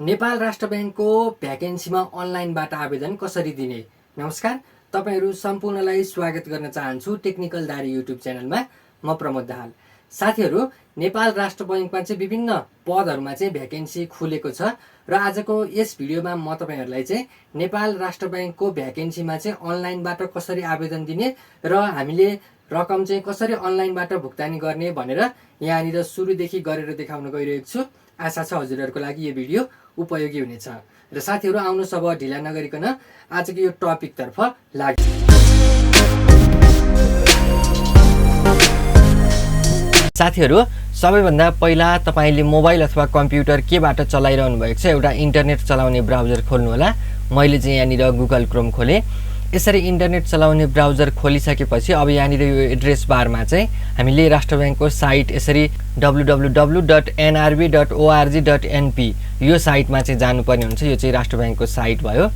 नेपाल राष्ट्र बैंकको भ्याकेन्सीमा अनलाइनबाट आवेदन कसरी दिने। नमस्कार, तपाईहरु सम्पूर्णलाई स्वागत गर्न चाहन्छु टेक्निकल दारी युट्युब च्यानलमा। म प्रमोद दाहाल। साथीहरु, नेपाल राष्ट्र बैंकमा चाहिँ विभिन्न पदहरुमा चाहिँ भ्याकेन्सी खुलेको छ र आजको यस भिडियोमा म तपाईहरुलाई चाहिँ नेपाल राष्ट्र बैंकको भ्याकेन्सीमा चाहिँ अनलाइनबाट कसरी आवेदन दिने र हामीले रकम चाहिँ कसरी अनलाइनबाट भुक्तानी गर्ने भनेर यहाँनिर सुरुदेखि गरेर देखाउन गइरहेको छु। आशा छ हजुरहरुको लागि यो भिडियो उपयोगी हुनेछ। र साथीहरु, आउनुहोस् अब ढिला नगरिकन आजको यो टपिक तर्फ लाग्छ। साथीहरु, सबैभन्दा पहिला तपाईले मोबाइल अथवा कम्प्युटर केबाट चलाइरहनु भएको छ एउटा इन्टरनेट चलाउने ब्राउजर खोल्नु होला। मैले चाहिँ यहाँनिर गुगल क्रोम खोले। यसरी इन्टरनेट चलाउने ब्राउजर खोलिसकेपछि अब यहाँनिर यो एड्रेस बारमा चाहिँ हामीले राष्ट्र बैंकको साइट यसरी www.nrb.org.np यो साइटमा चाहिँ जानुपर्ने हुन्छ। यो चाहिँ राष्ट्र बैंकको साइट भयो।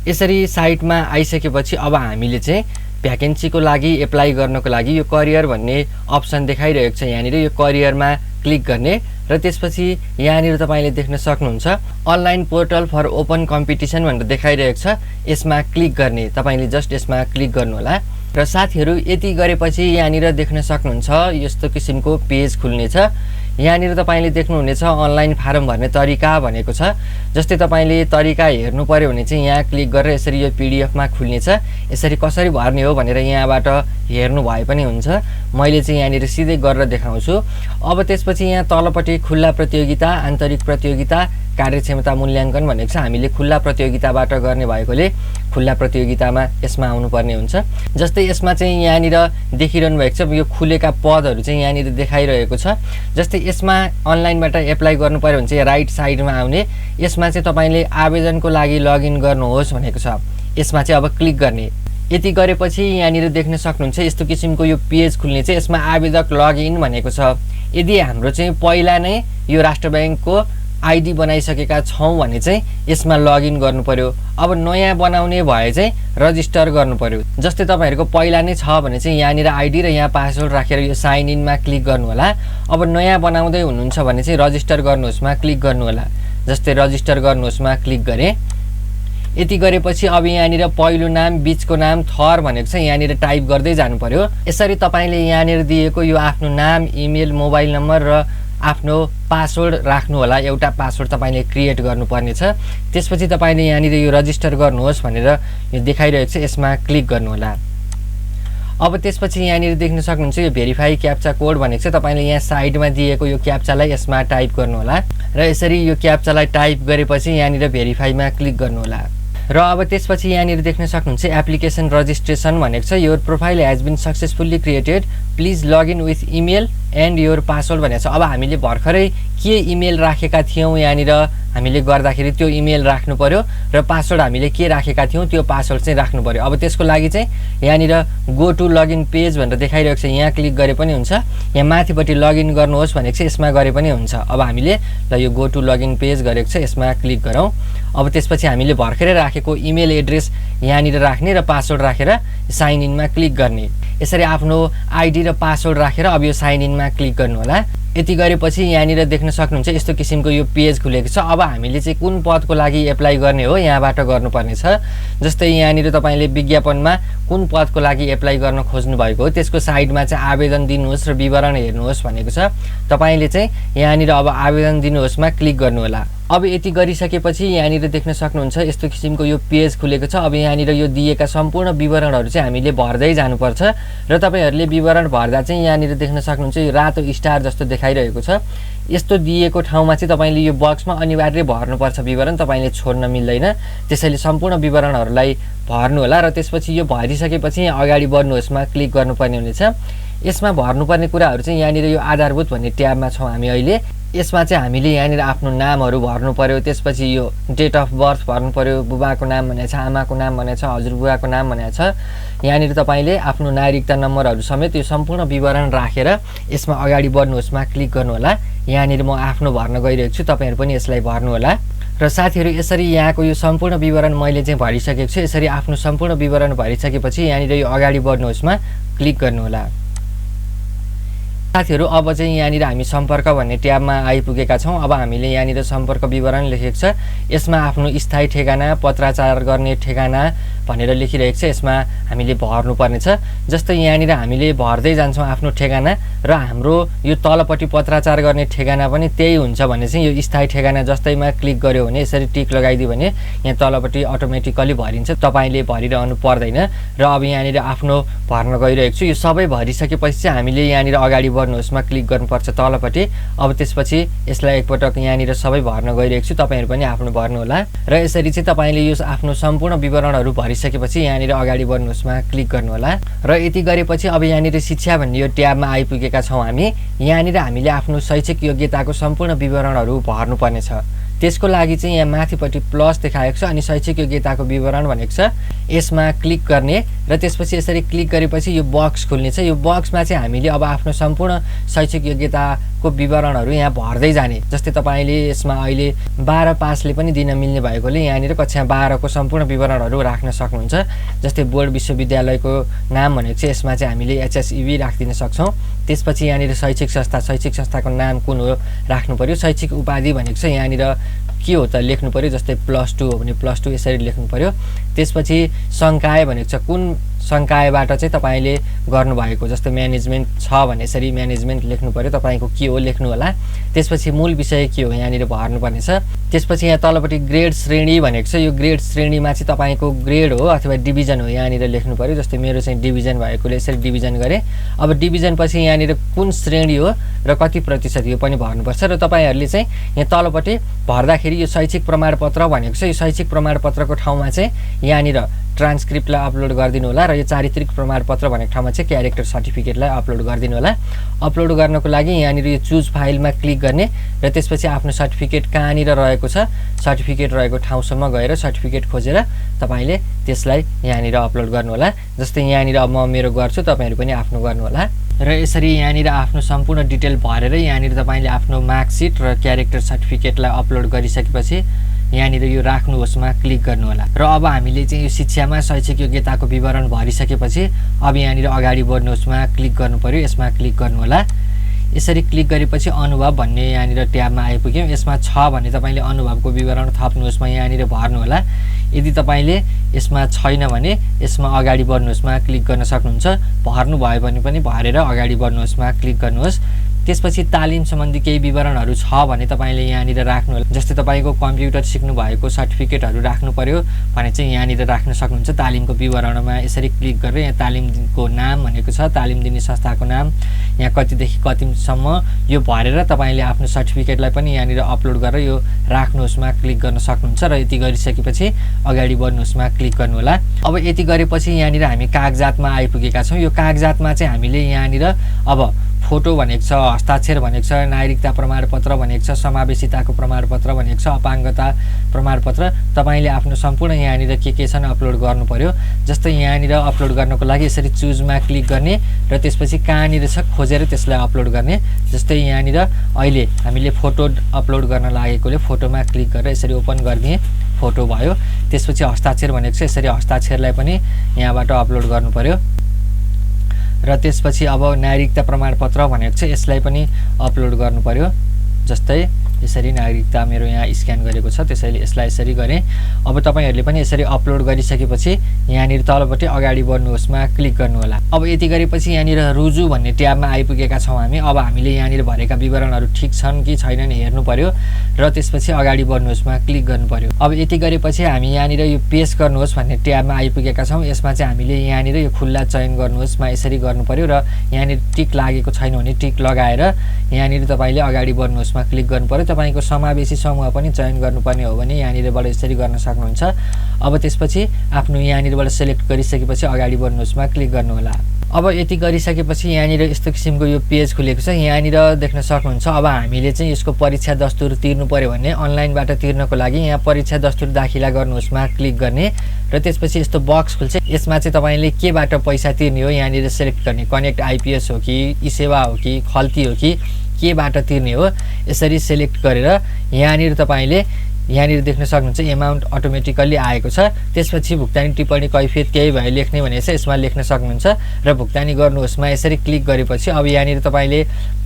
यसरी साइटमा आइसकेपछि अब हामीले चाहिँ भ्याकेन्सीको लागि एप्लाई गर्नको लागि यो करियर भन्ने अप्सन देखाइरहेको छ। यहाँनिर यो करियरमा क्लिक गर्ने र त्यसपछि यहाँनिर तपाईले देख्न सक्नुहुन्छ online portal for open competition भनेर देखाइरहेको छ। यसमा क्लिक गर्ने, तपाईले जस्ट यसमा क्लिक गर्नु होला। र साथीहरु, यति गरेपछि यहाँनिर देख्न सक्नुहुन्छ यस्तो किसिमको पेज खुल्नेछ। यहाँनिर तपाईले देख्नुहुनेछ अनलाइन फारम भर्ने तरिका भनेको छ। जस्तै तपाईले तरिका हेर्नु पर्यो भने चाहिँ यहाँ क्लिक गरेर यसरी यो पीडीएफ मा खुल्नेछ। यसरी कसरी भर्ने हो भनेर यहाँबाट हेर्नु भए पनि हुन्छ। मैले चाहिँ यहाँनिर सिधै गरेर देखाउँछु। अब त्यसपछि यहाँ तलपट्टि खुल्ला प्रतियोगिता, आन्तरिक प्रतियोगिता, कार्यक्षमता मूल्याङ्कन भनेको छ। हामीले खुल्ला प्रतियोगिताबाट गर्ने भएकोले खुल्ला प्रतियोगितामा यसमा आउनुपर्ने हुन्छ। जस्तै यसमा चाहिँ यहाँनिर देखिरहनु भएको छ यो खुलेका पदहरू चाहिँ यहाँनिर देखाइरहेको छ। जस्तै यसमा अनलाइनबाट एप्लाई गर्नु पर्यो भने चाहिँ राइट साइडमा आउने यसमा चाहिँ तपाईले आवेदनको लागि लगइन गर्नुहोस् भनेको छ। यसमा चाहिँ अब क्लिक गर्ने। यति गरेपछि यहाँनिर देख्न सक्नुहुन्छ यस्तो किसिमको यो पेज खुल्ने चाहिँ यसमा आवेदक लगइन भनेको छ। यदि हाम्रो चाहिँ पहिला नै यो राष्ट्र बैंकको आईडी बनाइसकेका छौं भने चाहिँ यसमा लगइन गर्नु पर्यो। अब नयाँ बनाउने भए चाहिँ रजिस्टर गर्नु पर्यो। जस्तै तपाईहरुको पहिला नै छ भने चाहिँ यहाँनिर आईडी र यहाँ पासवर्ड राखेर यो साइन इन मा क्लिक गर्नु होला। अब नयाँ बनाउँदै हुनुहुन्छ भने चाहिँ रजिस्टर गर्नुहोस् मा क्लिक गर्नु होला। जस्तै रजिस्टर गर्नुहोस् मा क्लिक गरे। यति गरेपछि अब यहाँनिर पहिलो नाम, बीचको नाम, थर भनेको छ यहाँनिर टाइप गर्दै जानु पर्यो। यसरी तपाईले यहाँनिर दिएको यो आफ्नो नाम, इमेल, मोबाइल नम्बर र आफ्नो पासवर्ड राख्नु होला। एउटा पासवर्ड तपाईले क्रिएट गर्नुपर्ने छ। त्यसपछि तपाईले यहाँनिर यो रजिस्टर गर्नुहोस् भनेर यो देखाइरहेको छ। यसमा क्लिक गर्नु होला। अब त्यसपछि यहाँनिर देख्न सक्नुहुन्छ यो भेरिफाई क्याप्चा कोड भनेको छ। तपाईले यहाँ साइडमा दिएको यो क्याप्चालाई यसमा टाइप गर्नु होला र यसरी यो क्याप्चालाई टाइप गरेपछि यहाँनिर भेरिफाईमा क्लिक गर्नु होला। र अब त्यसपछि यहाँनिर देख्न सक्नुहुन्छ एप्लिकेसन रजिस्ट्रेसन भनेको छ। Your profile has been successfully created, please login with email and your password भनेको छ। अब हामीले भर्खरै के इमेल राखेका थियौं यहाँनिर हामीले गर्दाखेरि त्यो इमेल राख्नु पर्यो र पासवर्ड हामीले के राखेका थियौं त्यो पासवर्ड चाहिँ राख्नु पर्यो। अब त्यसको लागि चाहिँ यहाँनिर गो टु लगइन पेज भनेर देखाइरहेको छ। यहाँ क्लिक गरे पनि हुन्छ। यहाँ माथिपट्टि लगइन गर्नुहोस् भनेको छ। यसमा गरे पनि हुन्छ। अब हामीले ल यो गो टु लगइन पेज गरेको छ। यसमा क्लिक गरौँ। अब त्यसपछि हामीले भर्खरै राखेको इमेल एड्रेस यहाँनिर राख्ने र पासवर्ड राखेर साइन इन मा क्लिक गर्ने। यसरी आफ्नो आईडी र पासवर्ड राखेर अब यो साइन इन मा क्लिक गर्नु होला। यति गरेपछि यहाँनिर देख्न सक्नुहुन्छ यस्तो किसिमको यो पेज खुलेको छ। अब हामीले चाहिँ कुन पदको लागि एप्लाई गर्ने हो यहाँबाट गर्नुपर्ने छ। जस्तै यहाँनिर तपाईले विज्ञापनमा कुन पदको लागि एप्लाई गर्न खोज्नु भएको हो त्यसको साइडमा चाहिँ आवेदन दिनुहोस् र विवरण हेर्नुहोस् भनेको छ। तपाईले चाहिँ यहाँनिर अब आवेदन दिनुहोस् मा क्लिक गर्नु होला। अब यति गरिसकेपछि यहाँनिर देख्न सक्नुहुन्छ यस्तो किसिमको यो पेज खुलेको छ। अब यहाँनिर यो दिएका सम्पूर्ण विवरणहरू चाहिँ हामीले भर्दै जानुपर्छ र तपाईहरुले विवरण भर्दा चाहिँ यहाँनिर देख्न सक्नुहुन्छ यो रातो स्टार जस्तो देखाइरहेको छ। यस्तो दिएको ठाउँमा चाहिँ तपाईले यो बक्समा अनिवार्य भर्नुपर्छ विवरण, तपाईले छोड्न मिल्दैन। त्यसैले सम्पूर्ण विवरणहरूलाई भर्नु होला र त्यसपछि यो भरिसकेपछि यहाँ अगाडि बढ्नुहोस् मा क्लिक गर्नुपर्ने हुनेछ। यसमा भर्नुपर्ने कुराहरू चाहिँ यहाँनिर यो आधारभूत भन्ने ट्याबमा छौं हामी अहिले। यसमा चाहिँ हामीले यहाँनिर आफ्नो नामहरू भर्नु पर्यो। त्यसपछि यो डेट अफ बर्थ भर्नु पर्यो। बुबाको नाम भनेको छ, आमाको नाम भनेको छ, हजुरबुवाको नाम भनेको छ। यहाँनिर तपाईले आफ्नो नागरिकता नम्बरहरू समेत यो सम्पूर्ण विवरण राखेर यसमा अगाडि बढ्नुहोस् मा क्लिक गर्नु होला। यहाँनिर म आफ्नो भर्न गइरहेको छु। तपाईहरु पनि यसलाई भर्नु होला। र साथीहरु, यसरी यहाँको यो सम्पूर्ण विवरण मैले चाहिँ भरिसकेको छु। यसरी आफ्नो सम्पूर्ण विवरण भरिसकेपछि यहाँनिर यो अगाडि बढ्नुहोस् मा क्लिक गर्नु होला। साथीहरु अब चाहिँ यहाँनिर हामी सम्पर्क भन्ने ट्याबमा आइपुगेका छौं। अब हामीले यहाँनिर सम्पर्क विवरण लेखेको छ। यसमा आफ्नो स्थायी ठेगाना, पत्राचार गर्ने ठेगाना भनेर लेखिरहेको छ। यसमा हामीले भर्नु पर्ने छ। जस्तै यहाँनिर हामीले भर्दै जान्छौं आफ्नो ठेगाना र हाम्रो यो तलपट्टि पत्राचार गर्ने ठेगाना पनि त्यही हुन्छ भने चाहिँ यो स्थायी ठेगाना जस्तैमा क्लिक गर्यो भने यसरी टिक लगाइदियो भने यहाँ तलपट्टि अटोमेटिकली भरिन्छ। तपाईले भरिरहनु पर्दैन र अब यहाँनिर आफ्नो भर्न गइरहेको छु। यो सबै भरिसकेपछि चाहिँ हामीले यहाँनिर अगाडि बढ्नुहोस्मा क्लिक गर्नुपर्छ तलपट्टि। अब त्यसपछि यसलाई एकपटक यहाँनिर सबै भर्न गइरहेको छु। तपाईहरु पनि आफ्नो भर्नु होला र यसरी चाहिँ तपाईले यो आफ्नो सम्पूर्ण विवरणहरु भरिसकेपछि यहाँनिर अगाडि बढ्नुहोस्मा क्लिक गर्नु होला र यति गरेपछि अब यहाँनिर शिक्षा भन्ने यो ट्याबमा आइपुगेका छौं हामी। यहाँनिर हामीले आफ्नो शैक्षिक योग्यताको सम्पूर्ण विवरणहरु भर्नु पर्ने छ। त्यसको लागि चाहिँ यहाँ माथिपट्टि प्लस देखाएको छ अनि शैक्षिक योग्यताको विवरण भनेको छ। यसमा क्लिक गर्ने र त्यसपछि यसरी क्लिक गरेपछि यो बक्स खुल्ने छ। यो बक्समा चाहिँ हामीले अब आफ्नो सम्पूर्ण शैक्षिक योग्यताको विवरणहरु यहाँ भर्दै जाने। जस्तै तपाईले यसमा अहिले 12 पासले पनि दिन मिल्ने भएकोले यहाँनिर कक्षा 12 को सम्पूर्ण विवरणहरु राख्न सक्नुहुन्छ। जस्तै बोर्ड विश्वविद्यालयको नाम भनेको चाहिँ यसमा चाहिँ हामीले एचएसईबी राख्दिन सक्छौं। त्यसपछि यहाँनिर शैक्षिक संस्थाको नाम कुन हो राख्नु पर्यो। शैक्षिक उपाधि भनेको चाहिँ यहाँनिर के हो त लेख्नु पर्यो। जस्तै +2 हो भने +2 यसरी लेख्नु पर्यो। त्यसपछि संकाय भनेको छ कुन संकायबाट चाहिँ तपाईले गर्नु भएको। जस्तै म्यानेजमेन्ट छ भने यसरी म्यानेजमेन्ट लेख्नु पर्यो। तपाईको के हो लेख्नु होला। त्यसपछि मूल विषय के हो यहाँनिर भर्नु पर्ने छ। त्यसपछि यहाँ तलपट्टि ग्रेड श्रेणी भनेको छ। यो ग्रेड श्रेणीमा चाहिँ तपाईको ग्रेड हो अथवा डिभिजन हो यहाँनिर लेख्नु पर्यो। जस्तै मेरो चाहिँ डिभिजन भएकोले यसरी डिभिजन गरे। अब डिभिजन पछि यहाँनिर कुन श्रेणी हो र कति प्रतिशत यो पनि भर्नुपर्छ र तपाईहरुले चाहिँ यहाँ तलपट्टि भर्दाखेरि यो शैक्षिक प्रमाणपत्र भनेको छ। यो शैक्षिक प्रमाणपत्रको ठाउँमा चाहिँ यहाँनिर ट्रान्सक्रिप्टलाई अपलोड गरिदिनु होला र यो चारित्रिक प्रमाणपत्र भनेको ठाउँमा चाहिँ क्यारेक्टर सर्टिफिकेटलाई अपलोड गरिदिनु होला। अपलोड गर्नको लागि यहाँनिर यो चुज फाइलमा क्लिक गर्ने र त्यसपछि आफ्नो सर्टिफिकेट कहाँनिर रहेको छ सर्टिफिकेट रहेको ठाउँसम्म गएर सर्टिफिकेट खोजेर तपाईले त्यसलाई यहाँनिर अपलोड गर्नु होला। जस्तै यहाँनिर अब म मेरो गर्छु, तपाईहरु पनि आफ्नो गर्नु होला र यसरी यहाँनिर आफ्नो सम्पूर्ण डिटेल भरेर यहाँनिर तपाईले आफ्नो मार्कसिट र क्यारेक्टर सर्टिफिकेटलाई अपलोड गरिसकेपछि यहाँनिर यो राख्नुहोस्मा क्लिक गर्नु होला र अब हामीले चाहिँ यो शिक्षामा शैक्षिक योग्यताको विवरण भरिसकेपछि अब यहाँनिर अगाडि बढ्नुहोस्मा क्लिक गर्नु पर्यो। यसमा क्लिक गर्नु होला। यसरी क्लिक गरेपछि अनुभव भन्ने यहाँनिर ट्याबमा आइपुग्यौं। यसमा छ भने तपाईले अनुभवको विवरण थप्नुहोस्मा यहाँनिर भर्नु होला। यदि तपाईले यसमा छैन भने यसमा अगाडि बढ्नुहोस्मा क्लिक गर्न सक्नुहुन्छ। भर्नु भयो भने पनि भरेर अगाडि बढ्नुहोस्मा क्लिक गर्नुहोस्। त्यसपछि तालिम सम्बन्धी केही विवरणहरु छ भने तपाईले यहाँनिर राख्नु होला। जस्तै तपाईको कम्प्युटर सिक्नु भएको सर्टिफिकेटहरु राख्नु पर्यो भने चाहिँ यहाँनिर राख्न सक्नुहुन्छ। तालिमको विवरणमा यसरी क्लिक गरेर यहाँ तालिमको नाम भनेको छ, तालिम दिने संस्थाको नाम, यहाँ कतिदेखि कतिसम्म यो भरेर तपाईले आफ्नो सर्टिफिकेटलाई पनि यहाँनिर अपलोड गरेर यो राख्नुहोस्मा क्लिक गर्न सक्नुहुन्छ र यति गरिसकेपछि अगाडि बढ्नुहोस्मा क्लिक गर्नु होला। अब यति गरेपछि यहाँनिर हामी कागजातमा आइपुगेका छौं। यो कागजातमा चाहिँ हामीले यहाँनिर अब फोटो भनेको छ, हस्ताक्षर भनेको छ, नागरिकता प्रमाणपत्र भनेको छ, समावेशिताको प्रमाणपत्र भनेको छ, अपाङ्गता प्रमाणपत्र तपाईले आफ्नो सम्पूर्ण यहाँनिर के छन् अपलोड गर्नु पर्यो। जस्तै यहाँनिर अपलोड गर्नको लागि यसरी चुजमा क्लिक गर्ने र त्यसपछि कहाँनिर छ खोजेर त्यसलाई अपलोड गर्ने। जस्तै यहाँनिर अहिले हामीले फोटो अपलोड गर्न लागेकोले फोटोमा क्लिक गरेर यसरी ओपन गर्ने फोटो भयो। त्यसपछि हस्ताक्षर भनेको छ, यसरी हस्ताक्षरलाई पनि यहाँबाट अपलोड गर्नु पर्यो र त्यसपछि अब नागरिकता प्रमाणपत्र भनेको छ, यसलाई पनि अपलोड गर्नु पर्यो। जस्तै यसरी नागरिकता मेरो यहाँ स्क्यान गरेको छ त्यसैले यसलाई यसरी गरे। अब तपाईहरुले पनि यसरी अपलोड गरिसकेपछि यहाँनिर तलपट्टि अगाडि बढ्नुहोस्मा क्लिक गर्नु होला। अब यति गरेपछि यहाँनिर रुजु भन्ने ट्याबमा आइपुगेका छौं हामी। अब हामीले यहाँनिर भरेका विवरणहरु ठीक छन् कि छैनन् हेर्नु पर्यो र त्यसपछि अगाडि बढ्नुहोस्मा क्लिक गर्नु पर्यो। अब यति गरेपछि हामी यहाँनिर यो पेस्ट गर्नुहोस् भन्ने ट्याबमा आइपुगेका छौं। यसमा चाहिँ हामीले यहाँनिर यो खुल्ला चयन गर्नुहोस्मा यसरी गर्नु पर्यो र यहाँनिर टिक लागेको छैन भने टिक लगाएर यहाँनिर तपाईले अगाडि बढ्नुहोस्मा क्लिक गर्नु पर्यो। तपाईको समावेशी समूह पनि चयन गर्नुपर्ने हो भने यहाँनिरबाट यसरी गर्न सक्नुहुन्छ। अब त्यसपछि आफ्नो यहाँनिरबाट सिलेक्ट गरिसकेपछि अगाडि बढ्नुहोस्मा क्लिक गर्नु होला। अब यति गरिसकेपछि यहाँनिर यस्तो किसिमको यो पेज खुलेको छ। यहाँनिर देख्न सक्नुहुन्छ अब हामीले चाहिँ यसको परीक्षा दस्तुर तिर्नु पर्यो भने अनलाइनबाट तिर्नको लागि यहाँ परीक्षा दस्तुर दाखिला गर्नुहोस्मा क्लिक गर्ने र त्यसपछि यस्तो बक्स खुल्छ। यसमा चाहिँ तपाईले केबाट पैसा तिर्ने हो यहाँनिर सिलेक्ट गर्ने। कनेक्ट आइपीएस हो कि ई-सेवा हो कि खल्ती हो कि केबाट तिर्ने हो यसरी सिलेक्ट गरेर यहाँनिर तपाईले यहाँनिर देख्न सक्नुहुन्छ एमाउन्ट अटोमेटिकल्ली आएको छ। त्यसपछि भुक्तानी टिप्पणी कैफियत केही भयो लेख्ने भनेको छ, यसमा लेख्न सक्नुहुन्छ र भुक्तानी गर्नुहोसमा यसरी क्लिक गरेपछि अब यहाँनिर तपाईँले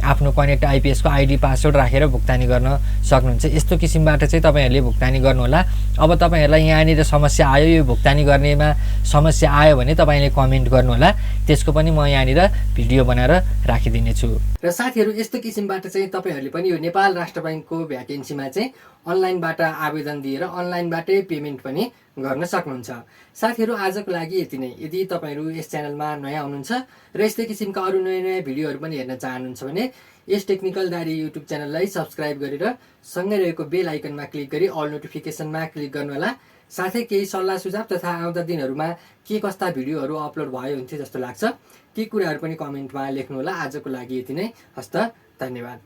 आफ्नो कनेक्ट आइपिएसको आइडी पासवर्ड राखेर भुक्तानी गर्न सक्नुहुन्छ। यस्तो किसिमबाट चाहिँ तपाईँहरूले भुक्तानी गर्नुहोला। अब तपाईँहरूलाई यहाँनिर समस्या आयो, यो भुक्तानी गर्नेमा समस्या आयो भने तपाईँले कमेन्ट गर्नुहोला, त्यसको पनि म यहाँनिर भिडियो बनाएर राखिदिनेछु। र साथीहरू यस्तो किसिमबाट चाहिँ तपाईँहरूले पनि यो नेपाल राष्ट्र ब्याङ्कको भ्याकेन्सीमा चाहिँ अनलाइनबाट आवेदन दिएर अनलाइनबाटै पेमेन्ट पनि गर्न सक्नुहुन्छ। साथीहरू आजको लागि यति नै। यदि तपाईँहरू यस च्यानलमा नयाँ हुनुहुन्छ र यस्तै किसिमका अरू नयाँ नयाँ भिडियोहरू पनि हेर्न चाहनुहुन्छ भने यस टेक्निकल दारी युट्युब च्यानललाई सब्सक्राइब गरेर सँगै रहेको बेल आइकनमा क्लिक गरी अल नोटिफिकेसनमा क्लिक गर्नुहोला। साथै केही सल्लाह सुझाव तथा आउँदा दिनहरूमा के कस्ता भिडियोहरू अपलोड भयो हुन्थ्यो जस्तो लाग्छ ती कुराहरू पनि कमेन्टमा लेख्नुहोला। आजको लागि यति नै। हस्त, धन्यवाद।